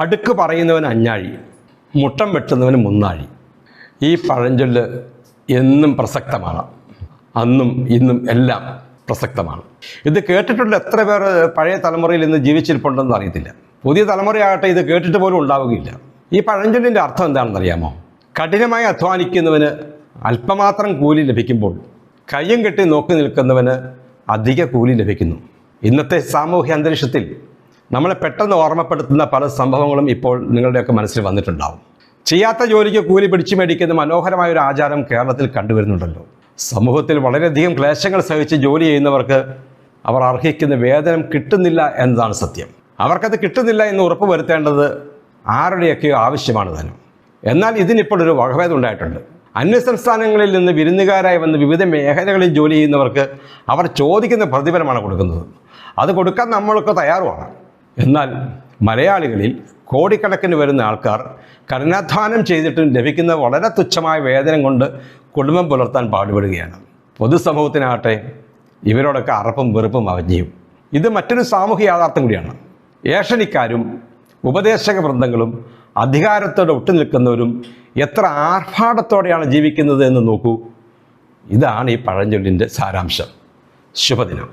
അടുക്ക് പറയുന്നവന് അഞ്ഞാഴി, മുട്ടം വെട്ടുന്നവന് മുന്നാഴി. ഈ പഴഞ്ചൊല്ല് എന്നും പ്രസക്തമാണ്. അന്നും ഇന്നും എല്ലാം പ്രസക്തമാണ്. ഇത് കേട്ടിട്ടുള്ള എത്ര പേർ പഴയ തലമുറയിൽ ഇന്ന് ജീവിച്ചിരിപ്പുണ്ടെന്ന് അറിയത്തില്ല. പുതിയ തലമുറയാകട്ടെ ഇത് കേട്ടിട്ട് പോലും ഉണ്ടാവുകയില്ല. ഈ പഴഞ്ചൊല്ലിൻ്റെ അർത്ഥം എന്താണെന്ന് അറിയാമോ? കഠിനമായി അധ്വാനിക്കുന്നവന് അല്പമാത്രം കൂലി ലഭിക്കുമ്പോൾ കയ്യും കെട്ടി നോക്കി നിൽക്കുന്നവന് അധിക കൂലി ലഭിക്കുന്നു. ഇന്നത്തെ സാമൂഹ്യ അന്തരീക്ഷത്തിൽ നമ്മളെ പെട്ടെന്ന് ഓർമ്മപ്പെടുത്തുന്ന പല സംഭവങ്ങളും ഇപ്പോൾ നിങ്ങളുടെയൊക്കെ മനസ്സിൽ വന്നിട്ടുണ്ടാവും. ചെയ്യാത്ത ജോലിക്ക് കൂലി പിടിച്ചു മേടിക്കുന്ന മനോഹരമായ ഒരു ആചാരം കേരളത്തിൽ കണ്ടുവരുന്നുണ്ടല്ലോ. സമൂഹത്തിൽ വളരെയധികം ക്ലേശങ്ങൾ സഹിച്ച് ജോലി ചെയ്യുന്നവർക്ക് അവർ അർഹിക്കുന്ന വേതനം കിട്ടുന്നില്ല എന്നതാണ് സത്യം. അവർക്കത് കിട്ടുന്നില്ല എന്ന് ഉറപ്പ് വരുത്തേണ്ടത് ആരുടെയൊക്കെ ആവശ്യമാണ് താനും. എന്നാൽ ഇതിനിപ്പോൾ ഒരു വകഭേദം ഉണ്ടായിട്ടുണ്ട്. അന്യസംസ്ഥാനങ്ങളിൽ നിന്ന് വിരുന്നുകാരായി വന്ന് വിവിധ മേഖലകളിൽ ജോലി ചെയ്യുന്നവർക്ക് അവർ ചോദിക്കുന്ന പ്രതിഫലമാണ് കൊടുക്കുന്നത്. അത് കൊടുക്കാൻ നമ്മളൊക്കെ തയ്യാറുമാണ്. എന്നാൽ മലയാളികളിൽ കോടിക്കണക്കിന് വരുന്ന ആൾക്കാർ കഠിനാധ്വാനം ചെയ്തിട്ടും ലഭിക്കുന്ന വളരെ തുച്ഛമായ വേതനം കൊണ്ട് കുടുംബം പുലർത്താൻ പാടുപെടുകയാണ്. പൊതുസമൂഹത്തിനാകട്ടെ ഇവരോടൊക്കെ അറപ്പും വെറുപ്പും അവജ്ഞയും. ഇത് മറ്റൊരു സാമൂഹ്യ യാഥാർത്ഥ്യം കൂടിയാണ്. ഏഷണിക്കാരും ഉപദേശക വൃന്ദങ്ങളും അധികാരത്തോടെ ഒട്ടുനിൽക്കുന്നവരും എത്ര ആർഭാടത്തോടെയാണ് ജീവിക്കുന്നത് എന്ന് നോക്കൂ. ഇതാണ് ഈ പഴഞ്ചൊല്ലിൻ്റെ സാരാംശം. ശുഭദിനം.